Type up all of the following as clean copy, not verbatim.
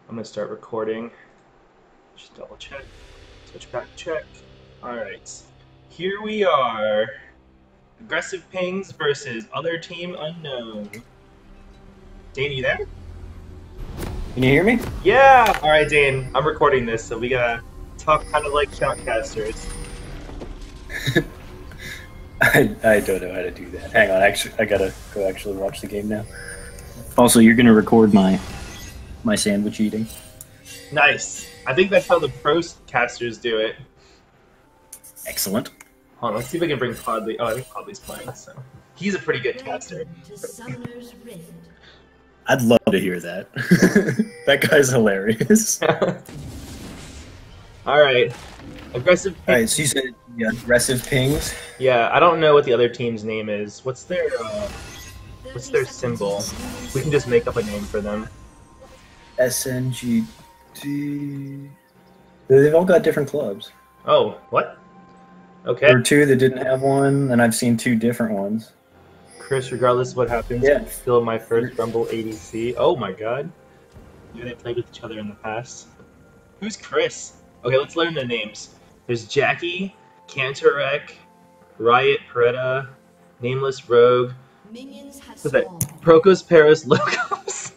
I'm gonna start recording. Just double check. Switch back check. Alright. Here we are. Aggressive pings versus other team unknown. Dane, you there? Can you hear me? Yeah! Alright, Dane. I'm recording this, so we gotta talk kind of like shoutcasters. I don't know how to do that. Hang on, actually, I gotta go actually watch the game now. Also, you're gonna record my sandwich eating. Nice. I think that's how the pro casters do it. Excellent. Hold on, let's see if I can bring Podley. Oh, I think Podley's playing, so he's a pretty good caster. I'd love to hear that. That guy's hilarious. Alright. Aggressive pings. Alright, so you said aggressive pings? Yeah, I don't know what the other team's name is. What's their symbol? We can just make up a name for them. SNGD. They've all got different clubs. Oh, what? Okay. There were two that didn't have one, and I've seen two different ones. Chris, regardless of what happens, Yeah. still my first Rumble ADC. Oh my god. Maybe they played with each other in the past. Who's Chris? Okay, let's learn the names. There's Jackie, Cantorek, Riot, Peretta, Nameless Rogue. What's that? Procos, Paros, Locos.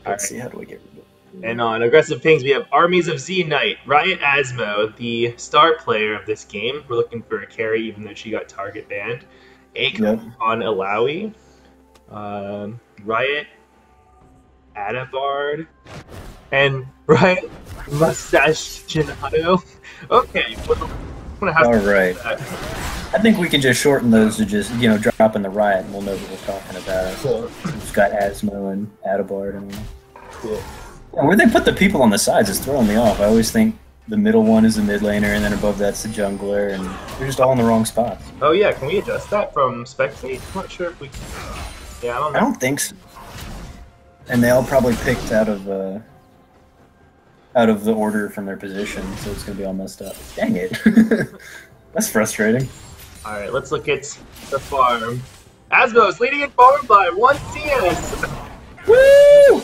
Let's see, how do I get rid of it? And on Aggressive Pings, we have Armies of Z Knight, Riot Asmo, the star player of this game. We're looking for a carry, even though she got target banned. Akon on Alawi. Riot Adabard. And Riot Mustache Gelato. Okay, well, I'm gonna have to Alright. do that. I think we can just shorten those to just, drop in the riot and we'll know what we're talking about. Cool. We've got Asmo and Adabard and all. Cool. Yeah, where they put the people on the sides is throwing me off. I always think the middle one is the mid laner and then above that's the jungler, and they're just all in the wrong spots. Oh yeah, can we adjust that from spectate? I'm not sure if we can. Yeah, I don't know. I don't think so. And they all probably picked out of the order from their position, so it's gonna be all messed up. Dang it. That's frustrating. Alright, let's look at the farm. Asmo's leading in farm by 1 CS! Woo!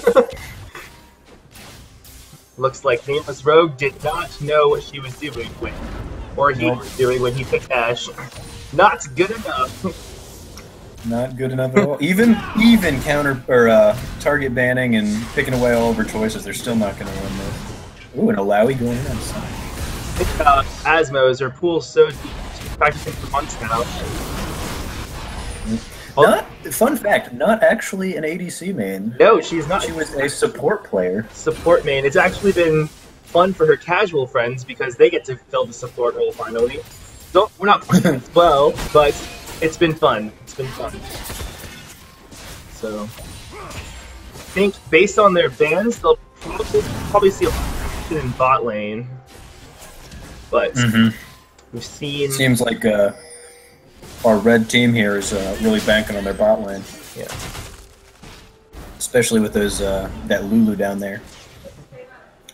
Looks like Nameless Rogue did not know what she was doing when, or he was doing when he picked Ash. Not good enough. Not good enough at all. Even counter or target banning and picking away all of her choices, they're still not going to win this. Ooh, an Alawi going in on side. Think about Asmo's, her pool's so deep, she's practicing for months now. Fun fact, not actually an ADC main. No, she's not. She was a support player. Support main. It's actually been fun for her casual friends because they get to fill the support role finally. We're not playing as well, but it's been fun. It's been fun. So, I think based on their bans, they'll probably see a lot of action in bot lane. But we've seen. Seems like our red team here is really banking on their bot lane. Yeah. Especially with those that Lulu down there.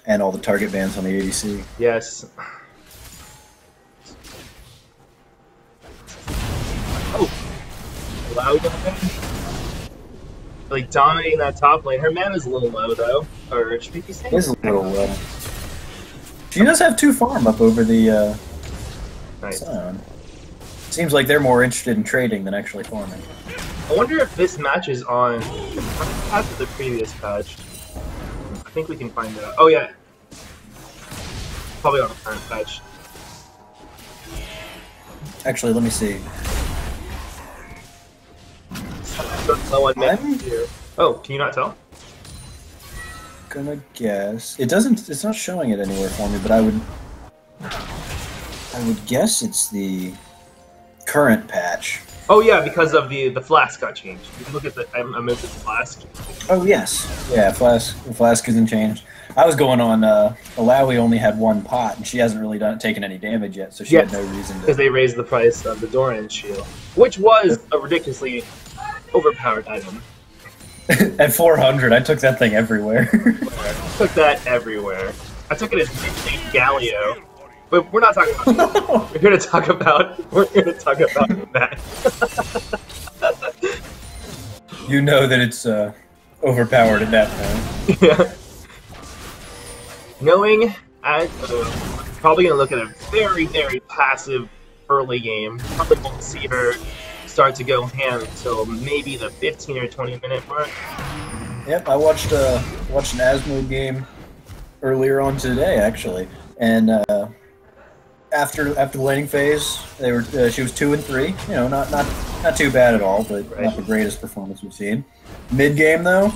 And all the target bans on the ADC. Yes. Oh! Loud down there? Like dominating that top lane. Her mana's a little low though. Or should we be saying? It is a little low. She does have 2 farm up over the Nice. zone. Seems like they're more interested in trading than actually farming. I wonder if this match is on the patch or the previous patch. I think we can find out. Oh yeah. Probably on the current patch. Actually, let me see. Low on mid here. Oh, can you not tell? Gonna guess. It's not showing it anywhere for me, but I would guess it's the current patch. Oh yeah, because of the flask got changed. You can look at the I moved the flask. Oh yes, yeah. The flask isn't changed. I was going on. Alawi only had 1 pot, and she hasn't really taken any damage yet, so she had no reason to. Because they raised the price of the Doran shield, which was a ridiculously overpowered item. At 400, I took that thing everywhere. Took that everywhere. I took it as mid-lane Galio. But we're not talking about that. We're here to talk about that. You know that it's overpowered at that point. Yeah. Knowing as probably gonna look at a very, very passive early game. Probably won't see her start to go ham until maybe the 15 or 20-minute mark. Yep, I watched an Asmo game earlier on today actually, and after the laning phase, she was 2 and 3. You know, not too bad at all, but not the greatest performance we've seen. Mid game though,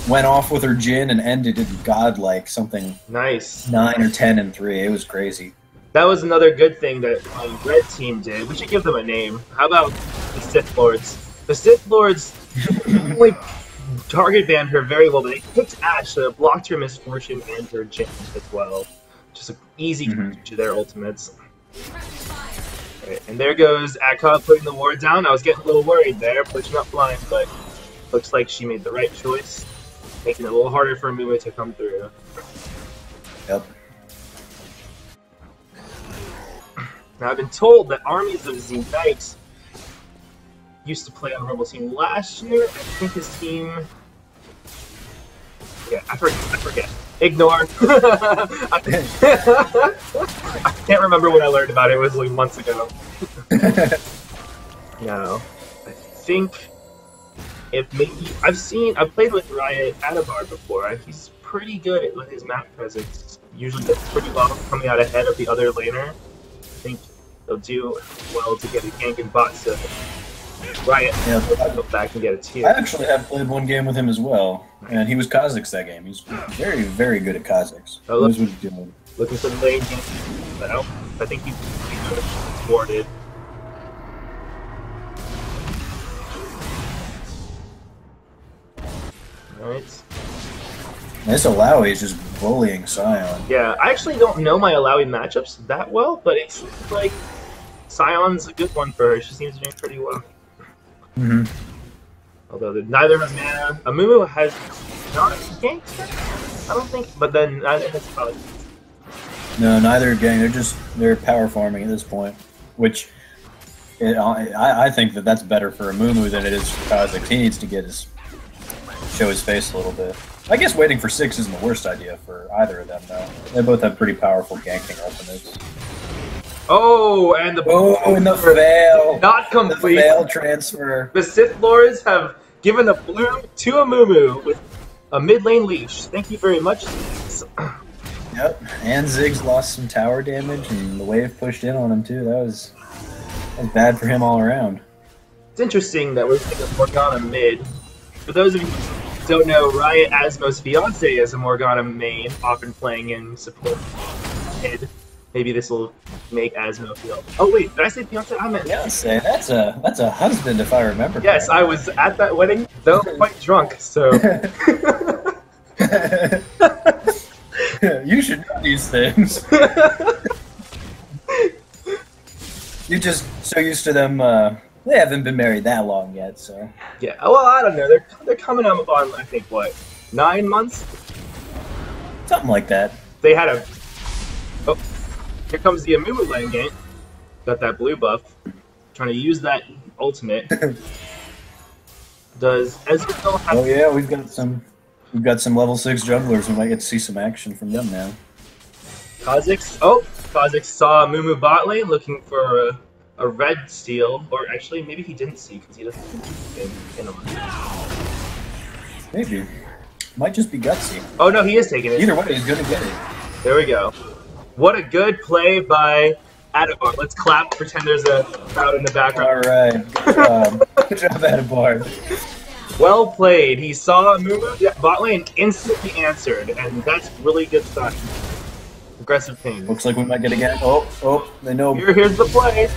went off with her Jhin and ended it godlike, something nice 9 or 10 and 3. It was crazy. That was another good thing that Red Team did. We should give them a name. How about the Sith Lords? The Sith Lords only target banned her very well, but they picked Ashe, so it blocked her Misfortune and her Jhin as well. Just an easy to their ultimates. Right, and there goes Akka putting the ward down. I was getting a little worried there, pushing up blind, but looks like she made the right choice, making it a little harder for Mumu to come through. Yep. Now, I've been told that armies of Z Knights used to play on Rebel Team last year. I think his team... Yeah, I forget. Ignore. I can't remember when I learned about it. It was like months ago. No. I think... If maybe... I've played with Riot Adabar before. He's pretty good with his map presence. Usually does pretty well coming out ahead of the other laner. I think they'll do well to get a gank and bot, so Riot go back and get a tier. I actually have played one game with him as well, and he was Kha'Zix that game. He's very, very good at Kha'Zix. Oh, Knows what he's doing. Looking for the lane game, but I think he's thwarted. Alright. This Alawi is just bullying Sion. Yeah, I actually don't know my Alawi matchups that well, but it seems like Sion's a good one for her. She seems doing pretty well. Mm-hmm. Although neither has mana. Amumu has not ganked, I don't think, but then neither has probably. No, neither gang. They're power farming at this point, which I think that's better for Amumu than it is for Kha'Zix. He needs to show his face a little bit. I guess waiting for 6 isn't the worst idea for either of them, though. They both have pretty powerful ganking ultimates. Oh, and the veil! Not complete. The veil transfer. The Sith Lords have given a blue to Amumu with a mid lane leash. Thank you very much. Yep, and Ziggs lost some tower damage, and the wave pushed in on him too. That was bad for him all around. It's interesting that we're taking Morgana mid. For those of you who don't know, Riot Asmo's fiance is a Morgana main, often playing in support mid. Maybe this will make Asmo feel. Oh wait, did I say fiance? I meant fiance. That's a husband, if I remember. Yes, correctly. I was at that wedding, though quite drunk. So you should know these things. You're just so used to them. They haven't been married that long yet, so. Yeah. Well, I don't know. They're coming up on I think what 9 months. Something like that. They had a. Oh. Here comes the Amumu lane game. Got that blue buff. Trying to use that ultimate. Does Ezreal have... Oh yeah, we've got some level 6 junglers. We might get to see some action from them now. Kha'Zix. Oh, Kha'Zix saw Amumu bot lane looking for a red steal. Or actually, maybe he didn't see because he doesn't in him. Maybe. Might just be gutsy. Oh no, he is taking it. Either way, he's gonna get it. There we go. What a good play by Adabar. Let's clap, pretend there's a crowd in the background. Alright, good job, Adabar. Well played. He saw Amumu, bot lane instantly answered, and that's really good stuff. Aggressive ping. Looks like we might get again. Oh, they know. Here's the play.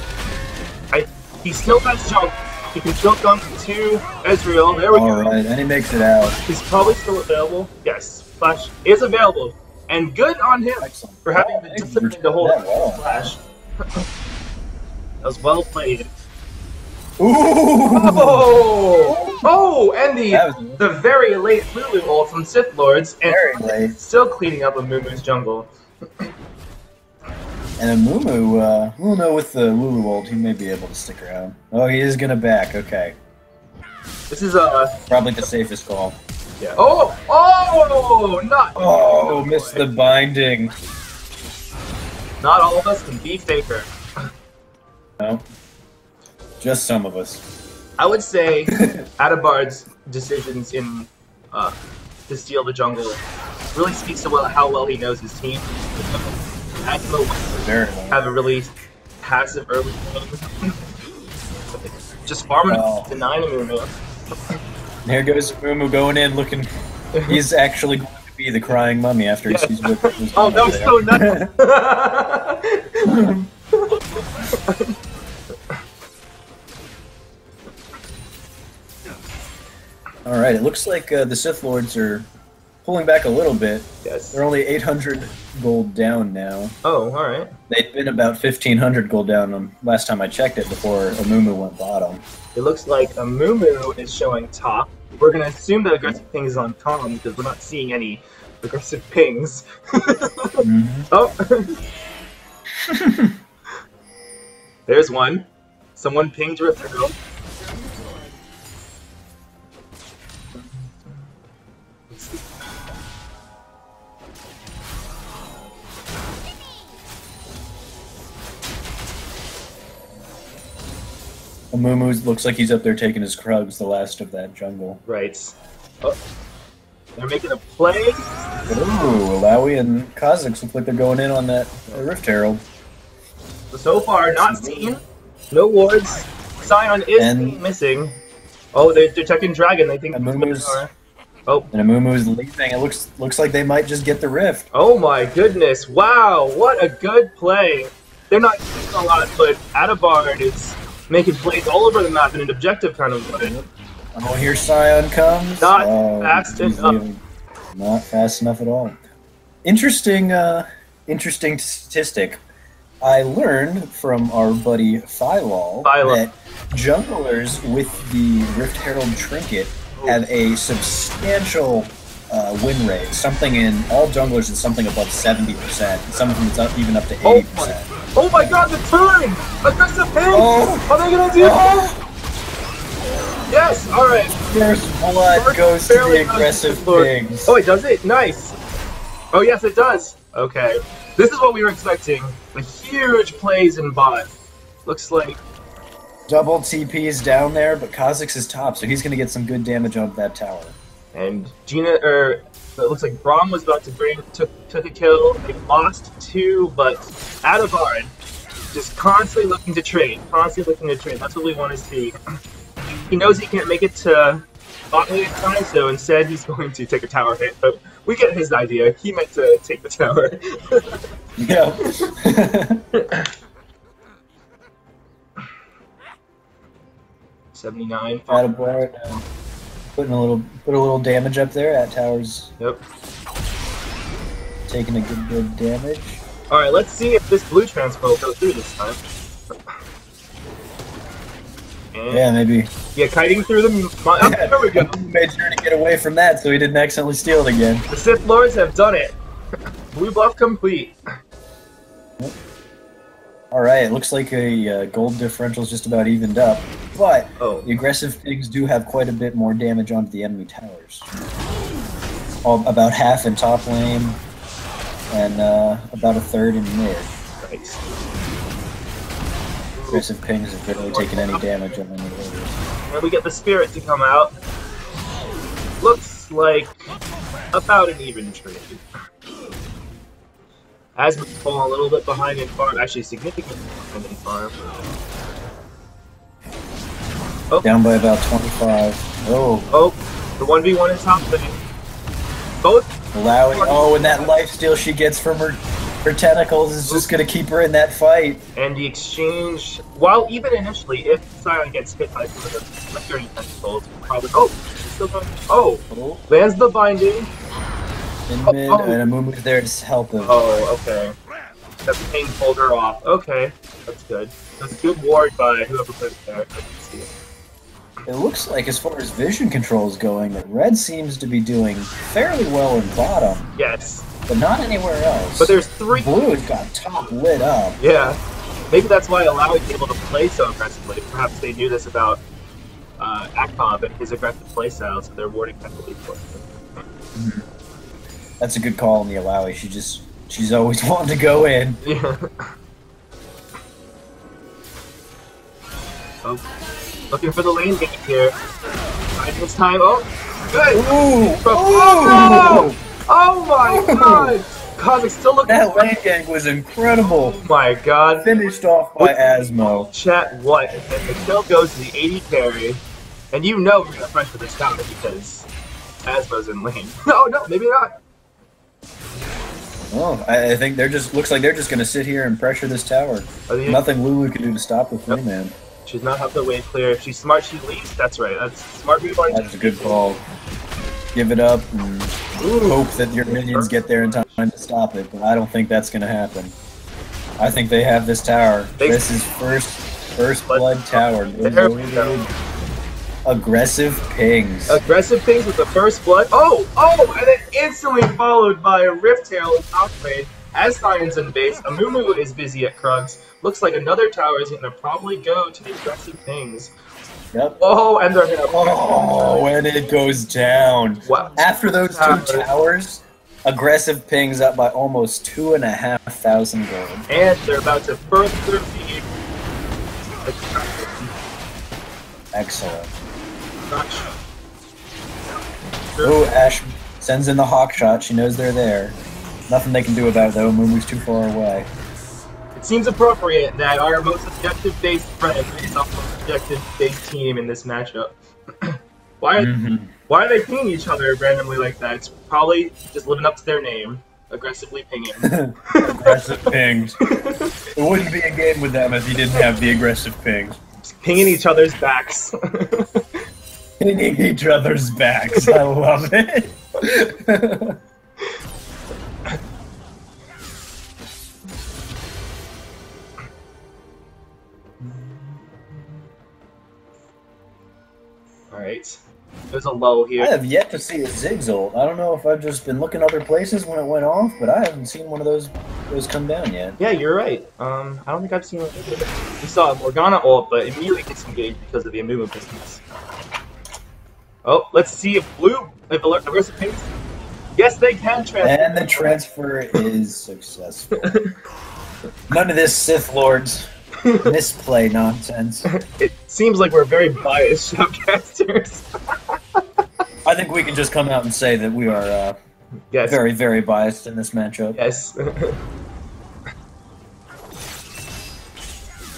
He still has jump. He can still jump to Ezreal. There we go. Alright, and he makes it out. He's probably still available. Yes, Flash is available. And good on him for having the discipline to hold Flash. That was well played. Ooh! Oh, and the very late Lulu ult from Sith Lords, and very late. Still cleaning up Amumu's jungle. And Amumu, we'll know with the Lulu ult, he may be able to stick around. Oh, he is gonna back. Okay. This is Probably the safest call. yeah. Oh, not. Oh, missed the binding. Not all of us can be Faker. No, just some of us. I would say Adabard's decisions in to steal the jungle really speaks to how well he knows his team. Akimo have a really passive early game. Just farming denying Mumu. There goes Mumu going in looking. He's actually going to be the crying mummy after he sees what was oh, that was so nuts! Alright, it looks like the Sith Lords are pulling back a little bit. Yes. They're only 800 gold down now. Oh, alright. They'd been about 1,500 gold down last time I checked it before Amumu went bottom. It looks like Amumu is showing top. We're going to assume that aggressive ping is on Tom because we're not seeing any aggressive pings. Oh! There's one. Someone pinged Rift Girl. Amumu looks like he's up there taking his Krugs, the last of that jungle. Right. Oh. They're making a play. Ooh, Alawi and Kazakhs look like they're going in on that Rift Herald. So far, not seen. No wards. Scion is missing. Oh, they're checking Dragon. They think Amumu's... Oh. And Amumu's leaving. It looks like they might just get the Rift. Oh my goodness. Wow, what a good play. They're not doing a lot, but Adabard is making plays all over the map in an objective kind of way. Oh, here Scion comes. Not fast enough. Not fast enough at all. Interesting statistic. I learned from our buddy Phylol that junglers with the Rift Herald trinket have a substantial win rate. Something in all junglers is something above 70%. Some of them it's even up to 80%. Oh my god, the turn! Aggressive ping! Oh. Are they gonna do it? Yes, alright. First blood goes to the aggressive pings. Oh, it does it? Nice. Oh yes, it does. Okay. This is what we were expecting. A huge plays in bot. Looks like double TP's down there, but Kazakhs is top, so he's gonna get some good damage on that tower. And it looks like Braum was about to took a kill. They lost two, but Adabard just constantly looking to trade. That's what we want to see. He knows he can't make it to bot lane time, so instead he's going to take a tower hit. But we get his idea. He meant to take the tower. Yeah. 79. Adabard put a little damage up there. That tower's taking a good damage. All right, let's see if this blue transpo goes through this time. And yeah, maybe. Yeah, kiting through the... Oh, there we go. Made sure to get away from that so he didn't accidentally steal it again. The Sith Lords have done it. Blue buff complete. Alright, it looks like a gold differential's just about evened up, but the aggressive pigs do have quite a bit more damage onto the enemy towers. About half in top lane, and about a third in mid. Right. Aggressive pings have barely taken any damage on any of those. And we get the spirit to come out. Looks like about an even trade. As we fall a little bit behind in farm, actually significantly behind in farm. Oh. Down by about 25. Oh, the 1v1 is top lane. Both. Allowing. Oh, and that lifesteal she gets from her tentacles is just going to keep her in that fight. And the exchange, while even initially, if Scion gets hit by some of the security tentacles, probably. Oh, still going. Oh, lands the binding. In mid, and Amumu's there to help him. Oh, okay. That pain pulled her off. Okay, that's good. That's a good ward by whoever put it there. I can see it. It looks like, as far as vision control is going, that Red seems to be doing fairly well in bottom. Yes. But not anywhere else. But there's three. Blue's got top lit up. Yeah. Maybe that's why Alawi is able to play so aggressively. Perhaps they knew this about Akov and his aggressive playstyle, so they're warding heavily for him. That's a good call on the Alawi. She's always wanting to go in. Yeah. Oh, looking for the lane game here. Right this time. Oh, good. Ooh! Oh, oh my God! God, it's still looking. That lane gang was incredible. Oh my God! Finished off by Asmo. Chat what? And then the kill goes to the 80 carry, and you know we're gonna fight for this tower because Asmo's in lane. No, maybe not. Oh, I think looks like they're just gonna sit here and pressure this tower. Nothing Lulu can do to stop the 3-man. She's not have the way clear. If she's smart, she leaves. That's right. That's smart move. That's a good call. Give it up and hope that your minions get there in time to stop it, but I don't think that's gonna happen. I think they have this tower. This is first blood tower. Aggressive pings. Aggressive pings with the first blood. Oh! And then instantly followed by a Rift Tail in top lane. As Sion's in base, Amumu is busy at Krugs. Looks like another tower is gonna probably go to the aggressive pings. Yep. Oh, and they're gonna. Oh, when it goes down. Wow. After those two towers, aggressive pings up by almost 2,500 gold. And they're about to further feed. Excellent. Gotcha. Oh, Ash sends in the hawk shot. She knows they're there. Nothing they can do about it though. Mumu's too far away. It seems appropriate that our most objective-based friend is our most objective-based team in this matchup. Why are they pinging each other randomly like that? It's probably just living up to their name. Aggressively pinging. Aggressive pings. It wouldn't be a game with them if you didn't have the aggressive pings. Just pinging each other's backs. Pinging each other's backs. I love it. Alright. There's a lull here. I have yet to see a Ziggs ult. I don't know if I've just been looking other places when it went off, but I haven't seen one of those come down yet. Yeah, you're right. I don't think I've seen one. We saw a Morgana ult, but immediately disengaged because of the Amumu business. Oh, let's see if aggressive pings. Yes, they can transfer. And the transfer is successful. None of this Sith Lords misplay nonsense. It seems like we're very biased shoutcasters. I think we can just come out and say that we are very, very biased in this matchup. Yes.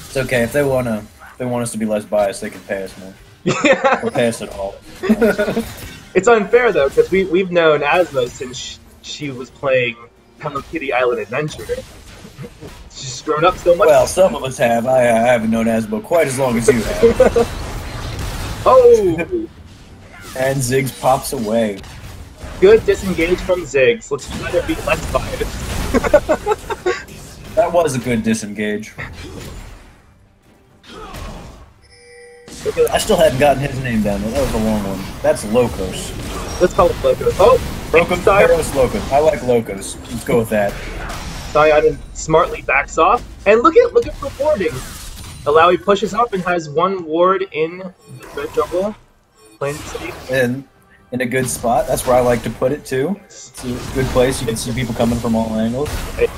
It's okay if they want us to be less biased. They can pay us more. Yeah. Or pay us at all. It's unfair though, because we've known Asma since she was playing Hello Kitty Island Adventure. She's grown up so much. Well, some of us have. I haven't known Asmo quite as long as you have. Oh! And Ziggs pops away. Good disengage from Ziggs. Let's try to be less biased. That was a good disengage. I still hadn't gotten his name down, though. That was a long one. That's Locos. Let's call it Locos. Oh! Locos. I like Locos. Let's go with that. Sion smartly backs off, and look at rewarding. Alawi pushes up and has one ward in the red jungle. Playing safe. And in a good spot. That's where I like to put it too. It's a good place. You can see people coming from all angles. Okay.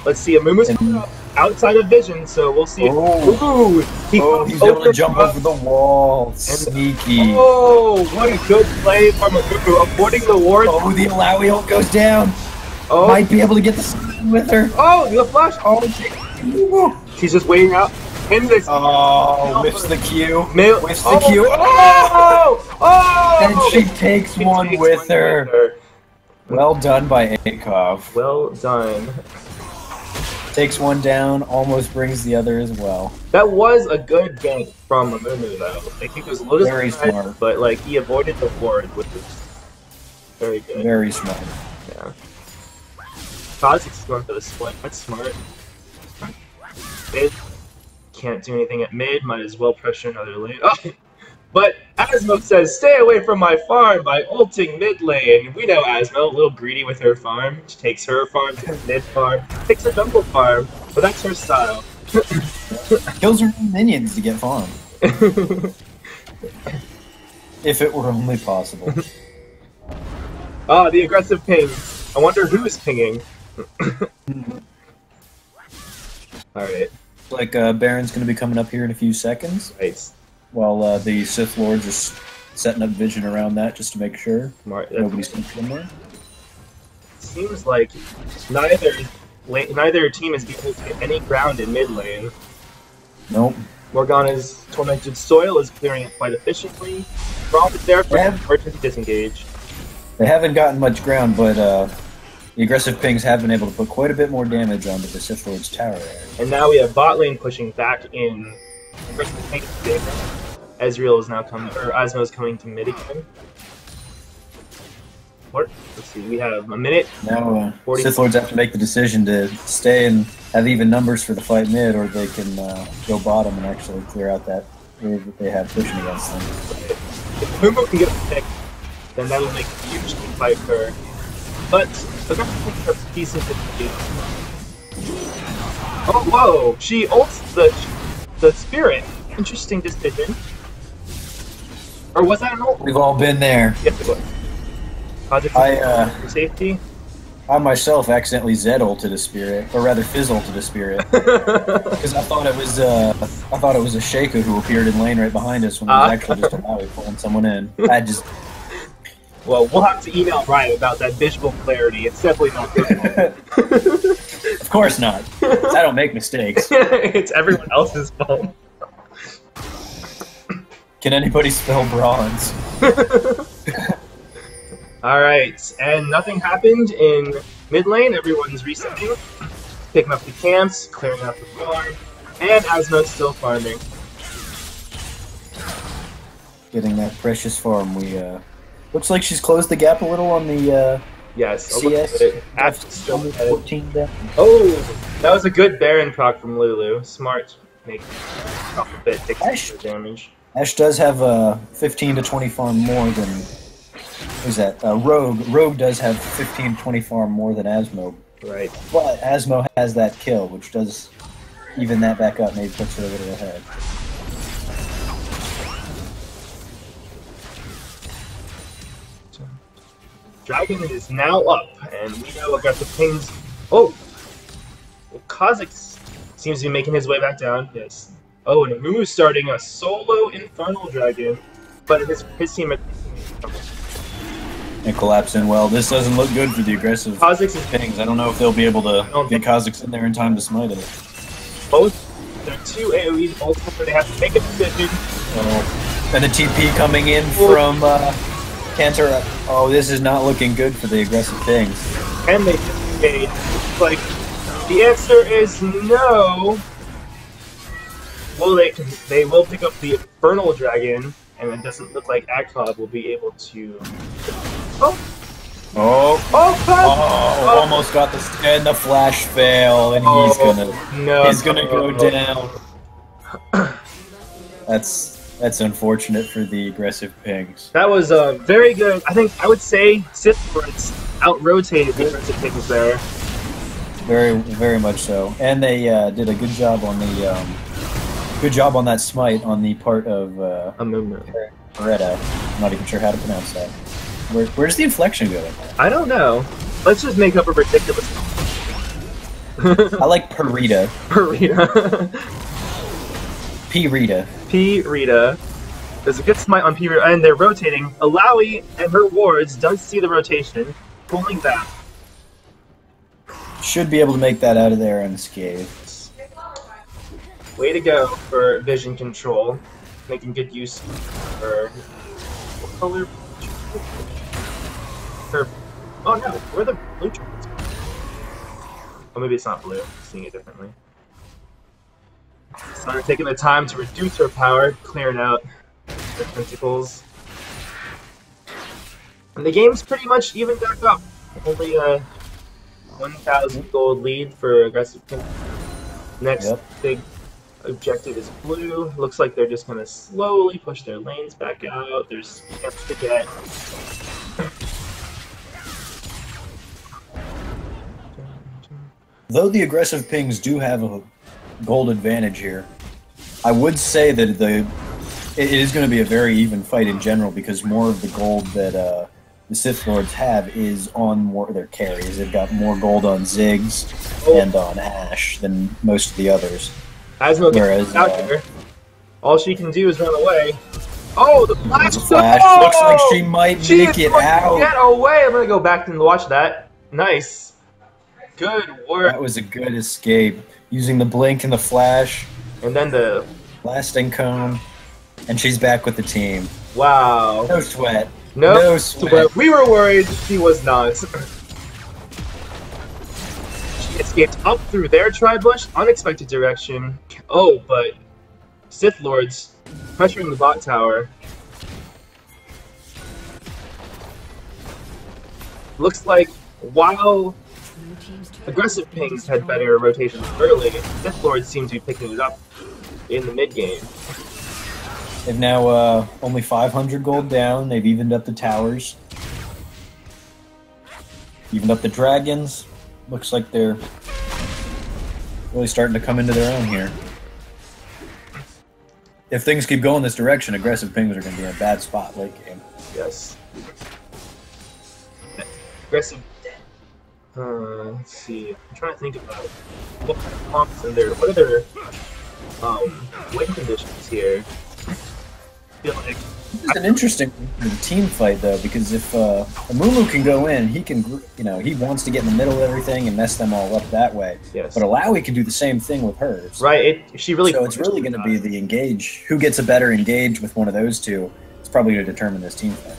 Let's see. Amumu's outside of vision, so we'll see. Ooh, he's able to jump over the wall. Sneaky. Oh, what a good play from Amumu, avoiding the ward. Oh, the Alawi ult goes down. Oh, might be able to get the stun with her. Oh, the flash. Oh, she's just waiting out. In this. Oh, missed the Q. Missed the Q. Oh! And she takes one with her. Well done by Akov. Well done. Takes one down, almost brings the other as well. That was a good gank from Amumu, though. I think it was a little very smart, but like he avoided the ward with this. Very good. Very smart. Yeah. Kha'Zix's going for the split. That's smart. Mid can't do anything at mid. Might as well pressure another lane. Oh! But Asmo says, "Stay away from my farm by ulting mid lane." We know Asmo, a little greedy with her farm. She takes her farm to mid farm, takes a jungle farm, but that's her style. Kills her minions to get farm. If it were only possible. Ah, the aggressive ping. I wonder who is pinging. Alright. Like, Baron's gonna be coming up here in a few seconds. Right. While the Sith Lords are setting up vision around that just to make sure nobody's sneaking in there. Seems like neither team is able to get any ground in mid lane. Nope. Morgana's Tormented Soil is clearing it quite efficiently. Braum is there for emergency disengage. They haven't gotten much ground, but the aggressive pings have been able to put quite a bit more damage onto the Sith Lord's tower area. And now we have bot lane pushing back in. Aggressive ping favor. Ezreal is now coming, or Asmo is coming to mid again. What? Let's see, we have a minute. Now, Sith Lords have to make the decision to stay and have even numbers for the fight mid, or they can go bottom and actually clear out that wave that they have pushing against them. If Pumo can get a pick, then that will make a huge team fight for her. But the Aggressive Pings are decent at the game. Oh, whoa! She ults the Spirit. Interesting decision. Or was that an ult? We've all been there. Yes, it was. For safety. I myself accidentally Zed-ulted a Spirit, or rather Fizz-ulted a Spirit, because I thought it was a Sheikah who appeared in lane right behind us when it was actually just a Maui pulling someone in. Well, we'll have to email Ryan about that visual clarity. It's definitely not good. Of course not. I don't make mistakes. It's everyone else's fault. Can anybody spell bronze? Alright, and nothing happened in mid lane. Everyone's resetting, picking up the camps, clearing out the farm, and Asmo's still farming. Getting that precious farm. Looks like she's closed the gap a little on the yes, CS. Still 14 down. Oh, that was a good Baron proc from Lulu. Smart, make a bit, take some damage. Ashe does have 15 to 20 farm more than. Who's that? Rogue. Rogue does have 15 to 20 farm more than Asmo. Right. But Asmo has that kill, which does even that back up, maybe puts her a little ahead. Dragon is now up, and we know aggressive pings. Oh! Well, Kha'Zix seems to be making his way back down, yes. Oh, and Amu's starting a solo Infernal Dragon, but his team... And collapsing. Well, this doesn't look good for the aggressive Kha'Zix pings. I don't know if they'll be able to get Kha'Zix in there in time to smite it. Both, there are two AoEs ultimately they have to make a decision. And the TP coming in from Cantor. Oh, this is not looking good for the aggressive pings. And they made, like, the answer is no. Well, they will pick up the Infernal Dragon, and it doesn't look like Akov will be able to... Almost got the flash fail, and he's gonna go down. That's unfortunate for the aggressive pings. That was very good. I would say Sith Lords out-rotated the aggressive pings there. Very, very much so. And they did a good job on the that smite on the part of Beretta. I'm not even sure how to pronounce that. Where's the inflection going? I don't know. Let's just make up a ridiculous I like Perita. P-Rita. P-Rita. There's a good smite on P-Rita, and they're rotating. Alawi and her wards does see the rotation, pulling back. Should be able to make that out of there unscathed. Way to go for vision control. Making good use of her... What color? Oh no, where are the blue trinkets? Oh, maybe it's not blue. I'm seeing it differently. Started taking the time to reduce her power, clearing out the tentacles. And the game's pretty much even back up. Only a 1,000 gold lead for aggressive pink. Next big objective is blue. Looks like they're just gonna slowly push their lanes back out. There's camps to get. Though the aggressive pings do have a gold advantage here, I would say that it is going to be a very even fight in general because more of the gold that the Sith Lords have is on more of their carries. They've got more gold on Ziggs and on Ashe than most of the others. Asmo gets out here. All she can do is run away. Oh, the flash! Oh! Looks like she might make it out. Get away! I'm gonna go back and watch that. Nice. Good work. That was a good escape. Using the blink and the flash. And then the blasting cone. And she's back with the team. Wow. No sweat. No sweat. We were worried she was not. She escaped up through their tri-bush, unexpected direction. Oh, but Sith Lords pressuring the bot tower. Looks like while aggressive pings had better rotations early, Sith Lords seem to be picking it up in the mid game. They've now only 500 gold down. They've evened up the towers. Evened up the dragons. Looks like they're really starting to come into their own here. If things keep going this direction, aggressive pings are going to be in a bad spot late game. Yes. Aggressive. Let's see. I'm trying to think about what kind of comps in there. What are their win conditions here? I feel like this is an interesting team fight though, because if Amumu can go in, he can, he wants to get in the middle of everything and mess them all up that way. Yes. But Alawi can do the same thing with hers. Right. She really. So it's really going to be the engage. Who gets a better engage with one of those two? It's probably going to determine this team fight.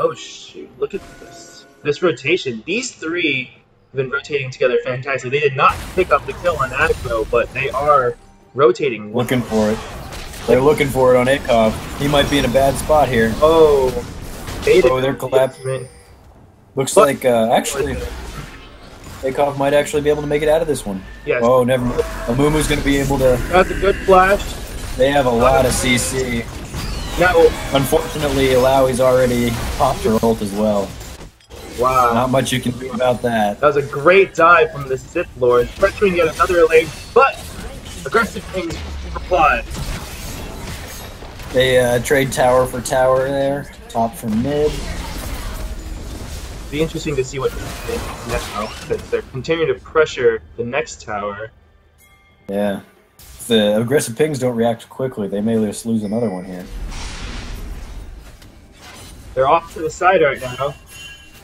Oh shoot, look at this. This rotation. These three have been rotating together fantastically. They did not pick up the kill on Agro, but they are rotating. Looking for it. They're looking for it on Akov. He might be in a bad spot here. Oh, they're collapsing. Looks like, actually, Akov might actually be able to make it out of this one. Yes. Oh, never mind. Amumu's going to be able to... That's a good flash. They have a lot of CC. No. Unfortunately, Alawi's already popped her ult as well. Wow. Not much you can do about that. That was a great dive from the Sith Lord, pressuring yet another lane, but aggressive pings reply. They trade tower for tower there, top for mid. Be interesting to see what next now, because they're continuing to pressure the next tower. Yeah. If the aggressive pings don't react quickly, they may just lose another one here. They're off to the side right now.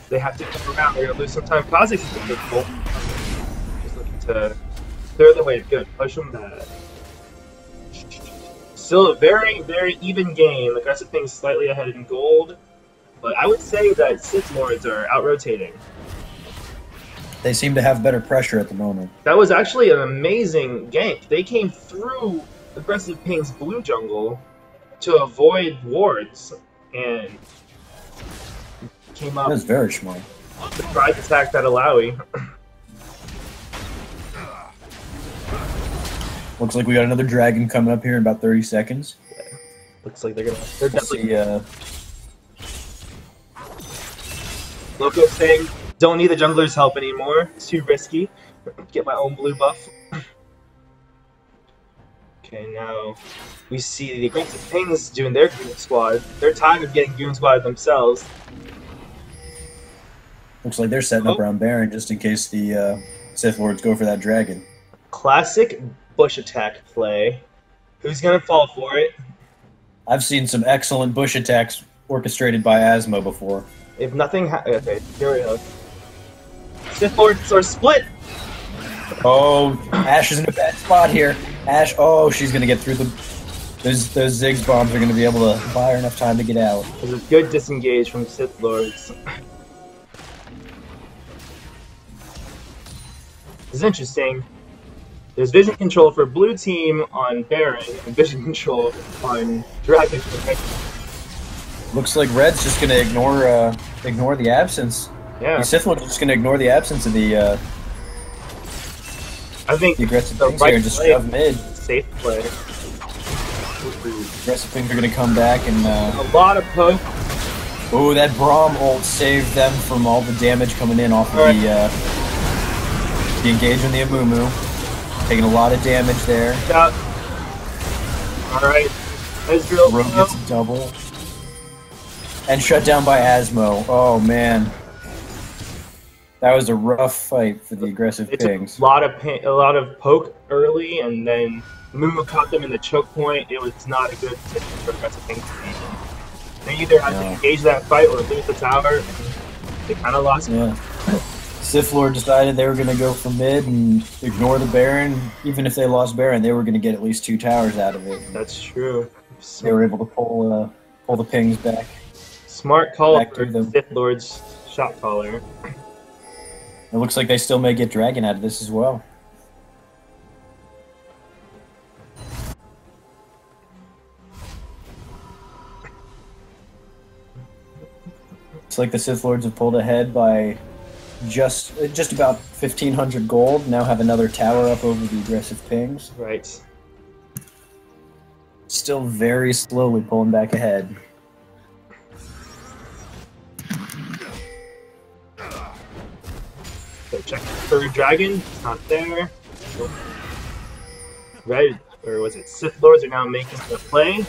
They have to come around. They're going to lose some time. Kha'Zix is difficult. Just looking to clear the way. Good. Push them back. Still a very, very even game. Aggressive things slightly ahead in gold. But I would say that Sith Lords are out-rotating. They seem to have better pressure at the moment. That was actually an amazing gank. They came through Aggressive Ping's blue jungle to avoid wards and came up. That's very smart. Surprise attack that Alawi. Looks like we got another dragon coming up here in about 30 seconds. Yeah. Looks like they're definitely. Loco saying, "Don't need the jungler's help anymore. It's too risky. Get my own blue buff." Okay, now we see the aggressive pings doing their goon squad. They're tired of getting goon squad themselves. Looks like they're setting up around Baron just in case the Sith Lords go for that dragon. Classic bush attack play. Who's gonna fall for it? I've seen some excellent bush attacks orchestrated by Asmo before. If nothing okay, here we go. Sith Lords are split! Oh, Ashe is in a bad spot here. Ashe, oh, she's gonna get through the... Those Ziggs bombs are gonna be able to buy her enough time to get out. There's a good disengage from Sith Lords. This is interesting. There's vision control for blue team on Baron and vision control on Dragon. Looks like Red's just gonna ignore the absence. Yeah. The Sith Lord's just gonna ignore the absence of the I think The aggressive the things here right and just play, shove mid. safe play. Aggressive things are gonna come back and A lot of poke. oh, that Braum ult saved them from all the damage coming in off of the engage on the Amumu. Taking a lot of damage there. Shot. Alright. Ezreal. Rogue gets a double. And shut down by Asmo. Oh man. That was a rough fight for the aggressive It's pings. a lot of poke early, and then Mumu caught them in the choke point. It was not a good position for aggressive pings. They either had to engage that fight or lose the tower. They kind of lost. Yeah. Sith Lord decided they were going to go for mid and ignore the Baron. Even if they lost Baron, they were going to get at least 2 towers out of it. That's true. They were able to pull the pings back. Smart call Back for to them. Sith Lord's shot caller. It looks like they still may get Dragon out of this as well. It's like the Sith Lords have pulled ahead by just about 1,500 gold. Now have another tower up over the aggressive pings. Right. Still very slowly pulling back ahead. So check for Dragon. It's not there. Right, or was it Sith Lords are now making the play?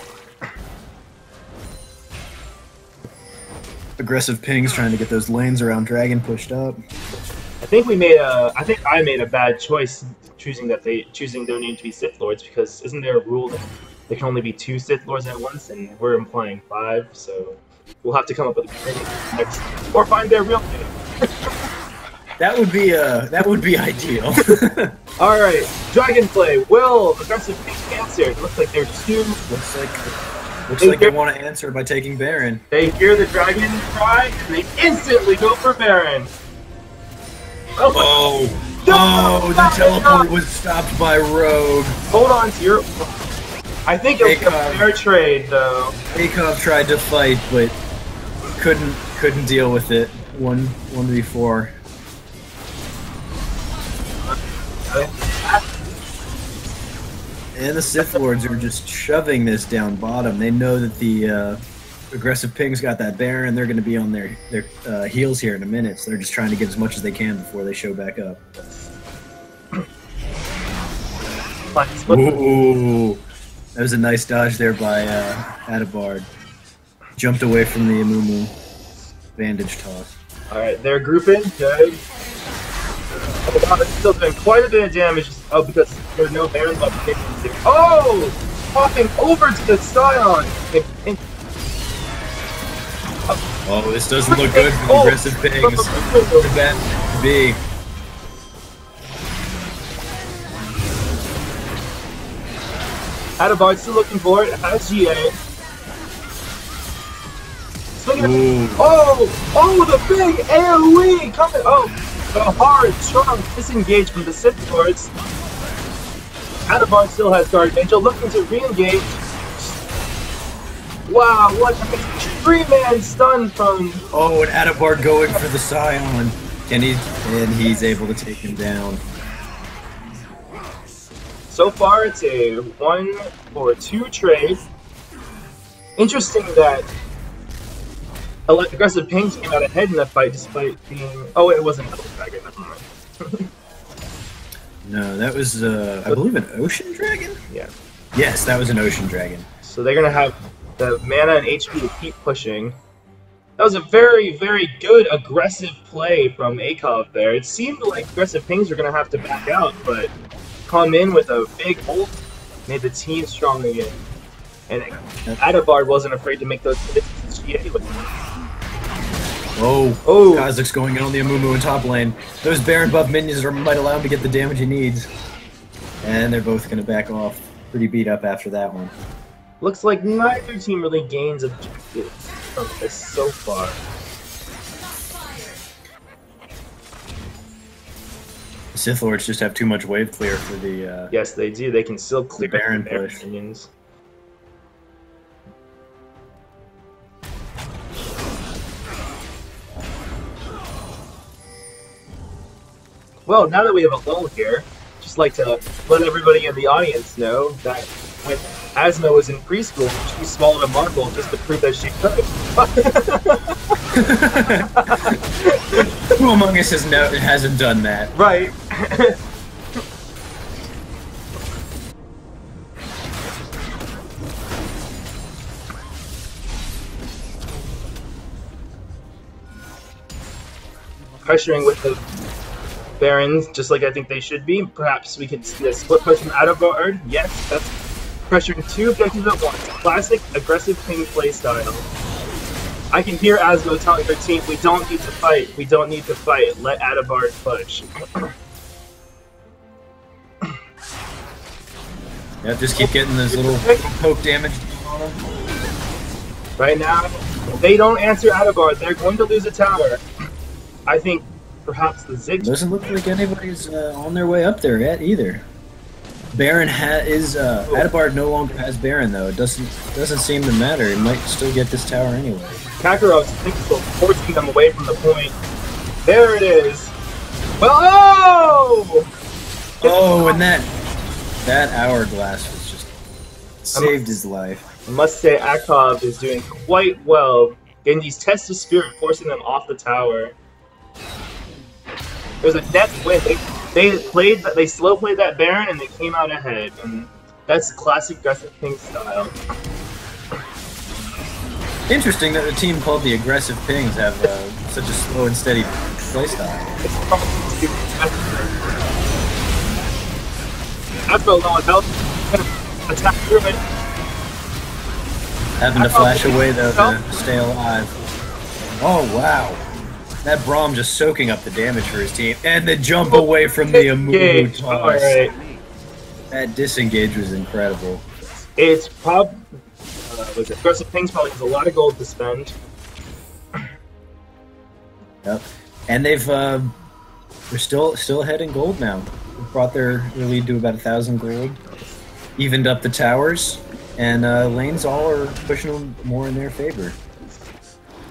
Aggressive pings trying to get those lanes around Dragon pushed up. I think I made a bad choice choosing there need to be Sith Lords, because isn't there a rule that there can only be 2 Sith Lords at once, and we're implying 5, so we'll have to come up with a next or find their real name. That would be ideal. All right, Dragon play. Will aggressive pink answer? It looks like there's 2. Looks like they want to answer by taking Baron. They hear the dragon cry, and they instantly go for Baron. Oh, the teleport was stopped by Rogue. Hold on to your... I think it was a fair trade, though. Akov tried to fight, but couldn't deal with it. 1v4. And the Sith Lords are just shoving this down bottom. They know that the aggressive pings got that Baron. They're going to be on their heels here in a minute, so they're just trying to get as much as they can before they show back up. Ooh, that was a nice dodge there by Adabard. Jumped away from the Amumu bandage toss. Alright, they're grouping. Good. Oh, wow, it's still doing quite a bit of damage. Oh, because there's no Baron left. Oh! Popping over to the Scion! Oh, this doesn't look good for the aggressive pings. For that to be. Adabard still looking for it. Has GA. Oh, the big AoE coming. Oh, the hard, strong disengage from the Sith Lords. Adabard still has Guardian Angel, looking to re-engage. Wow, what a 3-man stun from... Oh, and Adabard going for the Scion. And he's able to take him down. So far, it's a 1-for-2 trade. Interesting that aggressive pings came out ahead in the fight despite being... Oh, it wasn't Double Dragon, never mind. No, that was, I believe, an Ocean Dragon? Yeah. Yes, that was an Ocean Dragon. So they're going to have the mana and HP to keep pushing. That was a very, very good aggressive play from Akov there. It seemed like aggressive pings were going to have to back out, but come in with a big ult, made the team strong again. And Adabard wasn't afraid to make those hits. Oh, Kha'Zix's going in on the Amumu in top lane. Those Baron buff minions might allow him to get the damage he needs. And they're both going to back off. Pretty beat up after that one. Looks like neither team really gains objectives from this so far. The Sith Lords just have too much wave clear for the... Yes, they do. They can still clear the Baron their push. minions. Well, now that we have a lull here, just just like to let everybody in the audience know that when Asma was in preschool, she swallowed a marble just to prove that she could. Who among us hasn't done that? Right. Pressuring with the Barons, just like I think they should be. Perhaps we could see a split push from out of guard. Yes, that's pressuring 2 objectives at once. Classic aggressive ping playstyle. I can hear Asmo telling their team, we don't need to fight, we don't need to fight, let Adabard push. Yeah, just keep getting those little poke damage on them. Right now, if they don't answer Adabard, they're going to lose a tower. I think perhaps the Zig... Doesn't look like anybody's on their way up there yet either. Baron Adabard no longer has Baron though. It doesn't seem to matter. He might still get this tower anyway. Kakarov's pixel forcing them away from the point. There it is. Well, oh! Oh, and that hourglass was just saved his life. I must say, Akov is doing quite well getting these tests of spirit, forcing them off the tower. It was a net win. They slow played that Baron and they came out ahead, and that's classic aggressive ping style. Interesting that the team called the aggressive pings have such a slow and steady playstyle. After a low on health, attack through it. Having to flash away though to stay alive. Oh wow. That Braum just soaking up the damage for his team, and the jump away from the Amumu toss. Right. That disengage was incredible. It's probably aggressive pings probably has a lot of gold to spend. Yep, and they're still ahead in gold now. Brought their lead to about 1,000 gold, evened up the towers, and lanes all are pushing them more in their favor.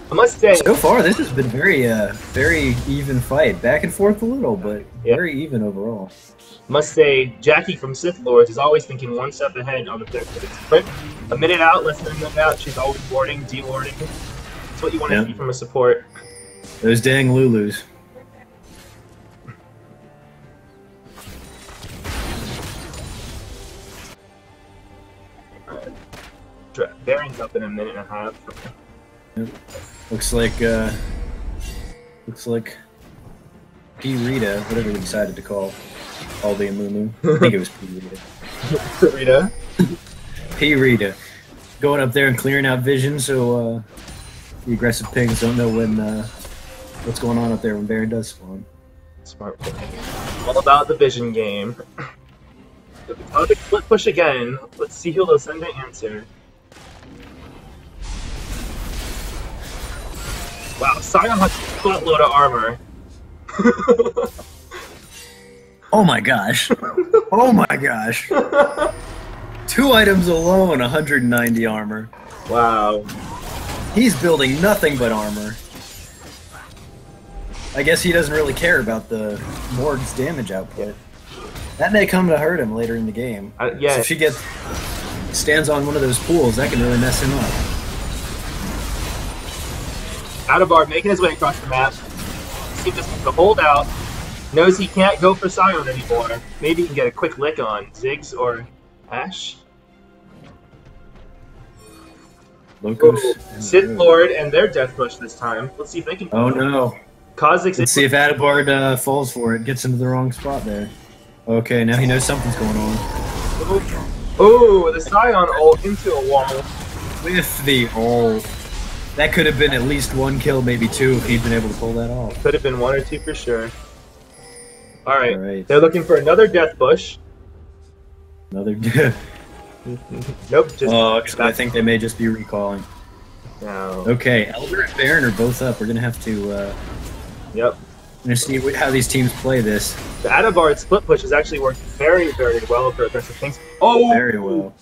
I must say, so far this has been very even fight, back and forth a little, but very even overall. Must say, Jackie from Sith Lords is always thinking one step ahead on the third sprint. A minute out, less than a minute out, she's always warding, de-warding. That's what you want to see from a support. Those dang Lulus. Baron's up in a minute and a half. Yep. Looks like P. Rita, whatever we decided to call the Amumu. I think it was P. Rita. Rita? P. Rita. Going up there and clearing out vision so the aggressive pigs don't know what's going on up there when Baron does spawn. Smart play. All about the vision game. Topic split push again. Let's see who they'll send to answer. Wow, Sion has a buttload of armor. Oh my gosh. Oh my gosh. 2 items alone, 190 armor. Wow. He's building nothing but armor. I guess he doesn't really care about the Morg's damage output. That may come to hurt him later in the game. Yeah. So if she stands on one of those pools, that can really mess him up. Adabard making his way across the map. Seems to hold out. Knows he can't go for Sion anymore. Maybe he can get a quick lick on Ziggs or Ash. Locos. Sith Lord and their death push this time. Let's see if they can. Oh no. Kha'Zix. Let's see if Adabard falls for it, gets into the wrong spot there. Okay, now he knows something's going on. Oh, the Sion ult into a wall. With the ult. That could have been at least 1 kill, maybe 2, if he'd been able to pull that off. Could have been 1 or 2 for sure. Alright, they're looking for another death push. Another Nope, just... Oh, actually, I think they may just be recalling. No. Okay, Elder and Baron are both up. We're going to have to... Yep. We're going to see how these teams play this. The Adabard split push has actually worked very, very well for aggressive things. Oh! Very well.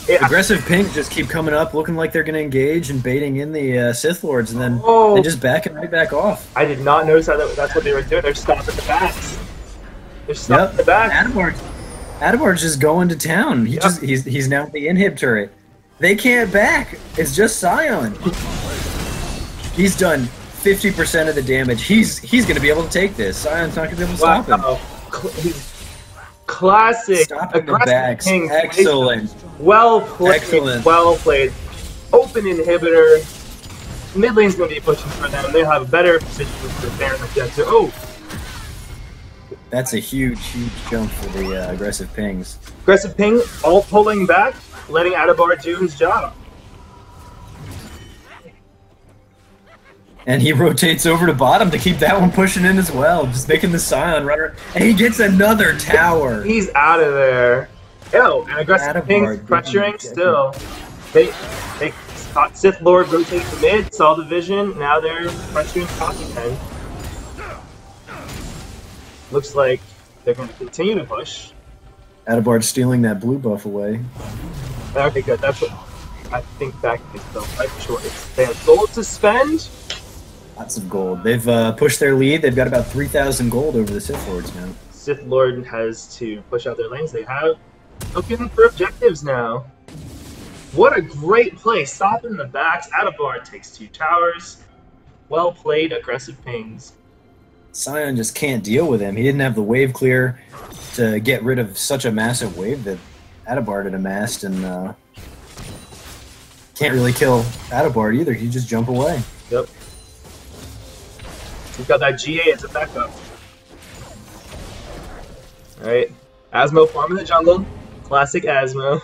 Aggressive pings just keep coming up, looking like they're going to engage and baiting in the Sith Lords, and then they just backing right back off. I did not notice that's what they were doing. They're stopping the backs. They're stuck in the back. Adabar's just going to town. He's now at the inhib turret. They can't back. It's just Scion. He's done 50% of the damage. He's going to be able to take this. Scion's not going to be able to stop him. Classic. Stopping the backs. Excellent. Well played. Excellent. Well played. Open inhibitor. Mid lane's going to be pushing for them. They'll have a better position for the Baron objective. Oh! That's a huge jump for the aggressive pings. Aggressive ping, all pulling back, letting Adabar do his job. And he rotates over to bottom to keep that one pushing in as well, just making the Scion runner. And he gets another tower. He's out of there. Oh, and aggressive ping pressuring still. They caught Sith Lord rotate to mid, saw the vision, now they're pressuring top again. Looks like they're going to continue to push. Adabar's stealing that blue buff away. Okay, good. That's what I think back is the right choice. They have gold to spend. Lots of gold. They've pushed their lead. They've got about 3,000 gold over the Sith Lords now. Sith Lord has to push out their lanes. They have looking for objectives now. What a great play. Stopping the backs. Adabar takes 2 towers. Well played, aggressive pings. Scion just can't deal with him. He didn't have the wave clear to get rid of such a massive wave that Adabar had amassed, and can't really kill Adabar either. He just jump away. Yep. We've got that GA as a backup. Alright. Asmo farm in the jungle. Classic Asmo.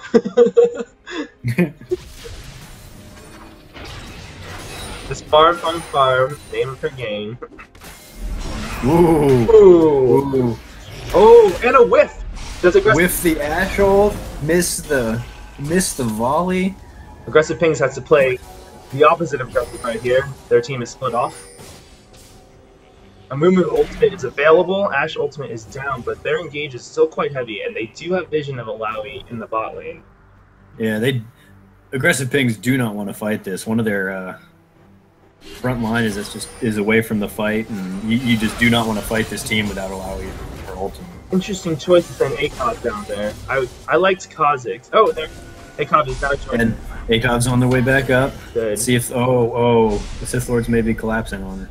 Just farm, name of her game. Ooh. Ooh. Oh, and a whiff! Does aggressive whiff the Ashol, miss the volley. Aggressive Pings has to play the opposite objective right here. Their team is split off. Amumu ultimate is available, Ashe ultimate is down, but their engage is still quite heavy, and they do have vision of Alawi in the bot lane. Yeah, aggressive pings do not want to fight this. One of their front line is away from the fight, and you just do not want to fight this team without Alawi for ultimate. Interesting choice to send Akov down there. I liked Kha'Zix. Oh, there, Akov is now joining. And Akov's on the way back up. Good. Let's see if the Sith Lords may be collapsing on her.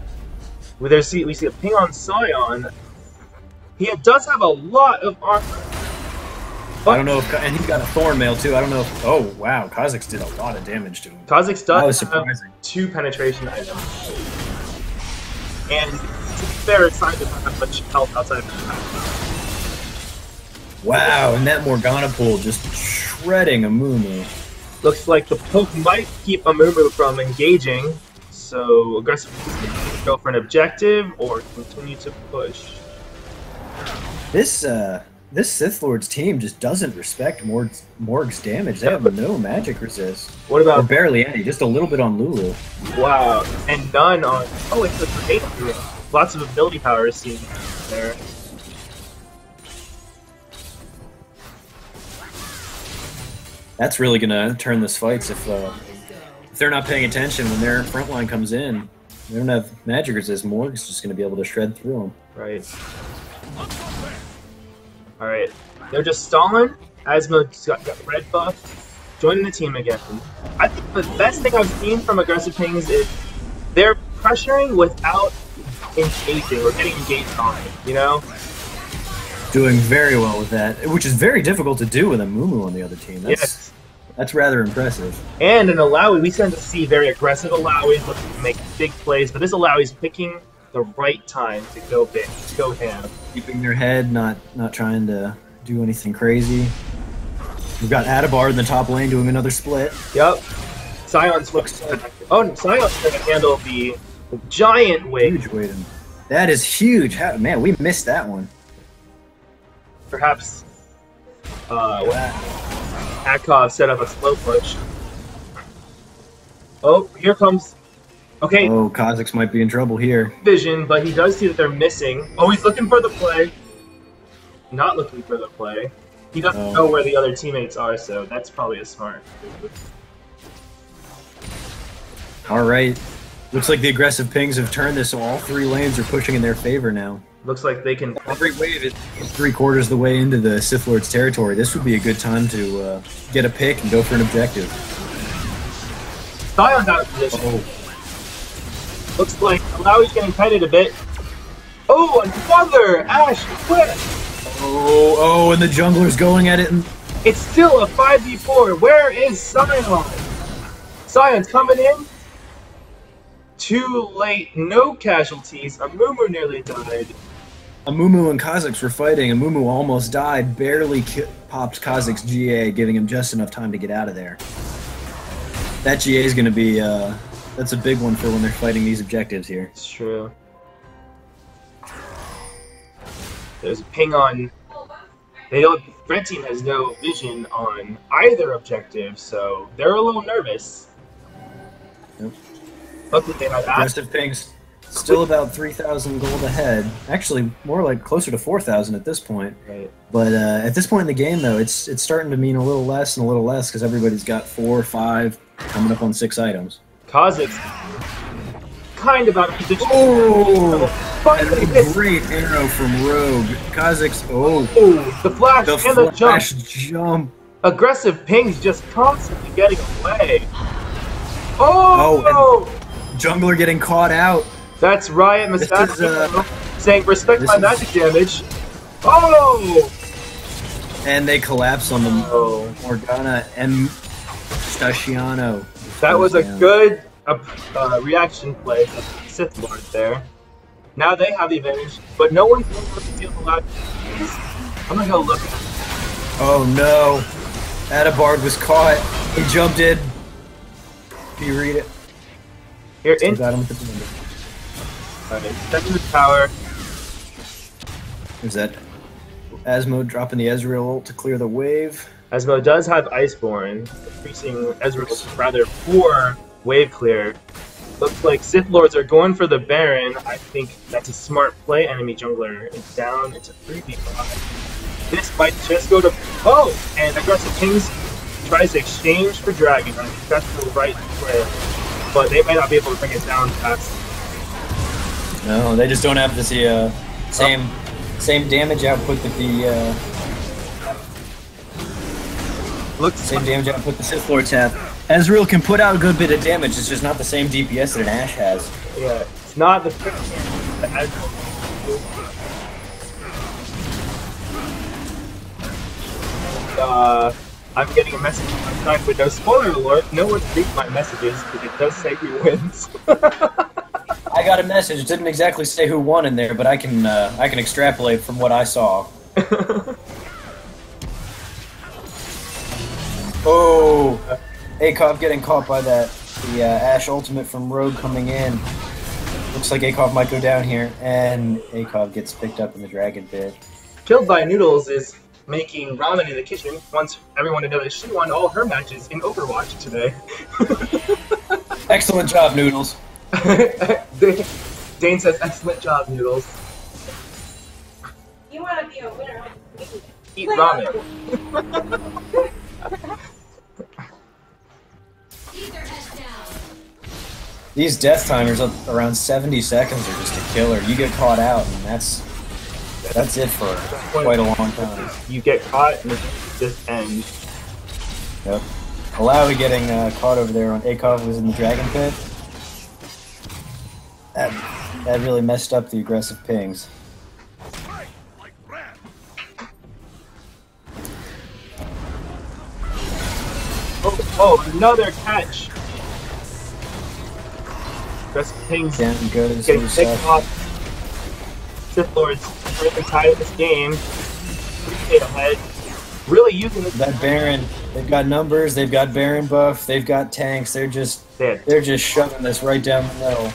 We see a ping on Scion. He does have a lot of armor. I don't know if, and he's got a thorn mail too. I don't know if, oh wow, Kha'Zix did a lot of damage to him. Kha'Zix does have 2 penetration items. And to be fair, it's not have much health outside of the attack. Wow, and that Morgana pool just shredding Amumu. Looks like the poke might keep Amumu from engaging, so aggressive can go for an objective or continue to push. This Sith Lord's team just doesn't respect Morg's damage. They have no magic resist. What about... Or barely any, just a little bit on Lulu. Wow, and none on... Oh, it's a grenade. Lots of ability power is seen there. That's really going to turn this fight if they're not paying attention when their front line comes in. They don't have magic resist. Morg's just going to be able to shred through them. Right. Alright, they're just stalling. Asmo got red buff, joining the team again. I think the best thing I've seen from aggressive pings is they're pressuring without engaging or getting engaged on it, you know? Doing very well with that, which is very difficult to do with a Mumu on the other team. That's rather impressive. And an Alawi, we tend to see very aggressive Alawis looking to make big plays, but this Alawi's picking the right time to go big, to go ham. Keeping their head, not trying to do anything crazy. We've got Adabar in the top lane doing another split. Yep. Scion's looks... Oh, Scion's going to handle the giant wave. Huge wave. That is huge. Man, we missed that one. Perhaps Akov set up a slow push. Oh, here comes... Okay. Oh, Kha'Zix might be in trouble here. Vision, but he does see that they're missing. Oh, he's looking for the play. Not looking for the play. He doesn't know where the other teammates are, so that's probably a smart move. Alright. Looks like the aggressive pings have turned this, so all 3 lanes are pushing in their favor now. Looks like they can. Every wave is 3/4 of the way into the Sith Lord's territory. This would be a good time to get a pick and go for an objective. Sion's out of position. Oh. Looks like Malawi's getting kited a bit. Oh, another Ash quit! Oh, and the jungler's going at it. It's still a 5v4. Where is Sion? Sion's coming in. Too late. No casualties. Amumu nearly died. Amumu and Kha'Zix were fighting. Amumu almost died. Barely popped Kha'Zix's GA, giving him just enough time to get out of there. That GA is going to be... that's a big one for when they're fighting these objectives here. It's true. There's a ping on... Red team has no vision on either objective, so they're a little nervous. Yep. Luckily they have aggressive pings. Still about 3,000 gold ahead. Actually, more like closer to 4,000 at this point. Right. But at this point in the game, though, it's starting to mean a little less and a little less because everybody's got 4 or 5, coming up on 6 items. Kha'Zix kind of out of position. Oh! A great arrow from Rogue. Kha'Zix, oh, the flash and the jump. Aggressive pings just constantly getting away. Oh! Jungler getting caught out. That's Riot Mustache saying, respect my magic damage. Oh! And they collapse on them. Oh. Morgana and Staciano. That was a good reaction play from the Sith Lord there. Now they have the advantage, but no one's going to deal with that. I'm gonna go look. Oh no! Adabard was caught. He jumped in. Can you read it? Here, in. Got him at the window. Alright, second the tower. Is that Asmo dropping the Ezreal ult to clear the wave? Asmo does have Iceborne, increasing Ezreal's rather poor wave clear. Looks like Sith Lords are going for the Baron. I think that's a smart play. Enemy jungler is down. It's a 3v5. This might just go to... Oh! And Aggressive Kings tries to exchange for Dragon. I think that's the right play. But they might not be able to bring it down fast. No, they just don't have the same damage output that the... Same damage output the Sith Lords have. Ezreal can put out a good bit of damage, it's just not the same DPS that an Ashe has. Yeah, it's not the quick that Ezreal. I'm getting a message on my side with no spoiler alert. No one reads my messages because it does say who wins. I got a message. It didn't exactly say who won in there, but I can extrapolate from what I saw. Oh, Akov getting caught by that. The Ashe ultimate from Rogue coming in. Looks like Akov might go down here, and Akov gets picked up in the Dragon Pit. Killed by Noodles is making ramen in the kitchen. Wants everyone to know that she won all her matches in Overwatch today. Excellent job, Noodles. Dane says, excellent job, Noodles. You want to be a winner. Eat ramen. These death timers up around 70 seconds are just a killer. You get caught out, and that's it for quite a long time. You get caught, and it just ends. Yep. Malawi getting caught over there when Akov was in the Dragon Pit. That really messed up the aggressive pings. Oh, another catch! Aggressive pings Down goes getting picked off. Sith Lords are really tied in this game. 3K ahead. Really using this. That Baron, they've got numbers, they've got Baron buff, they've got tanks, they're just shoving this right down the middle.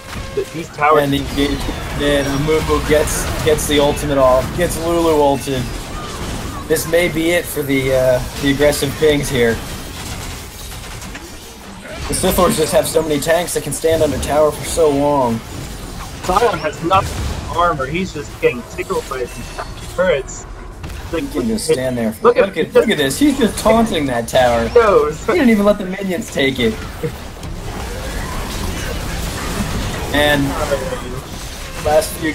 These towers. And the engagement, then Amumu gets the ultimate off, gets Lulu ulted. This may be it for the aggressive pings here. The Sith Lords just have so many tanks that can stand under tower for so long. Sion has nothing but armor. He's just getting tickled by his turrets. He can just stand there. Look at this. He's just taunting that tower. He didn't even let the minions take it. And last few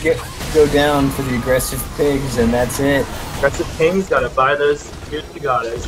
go down for the aggressive pigs, and that's it. Aggressive Kings gotta buy those. Here's the goddess.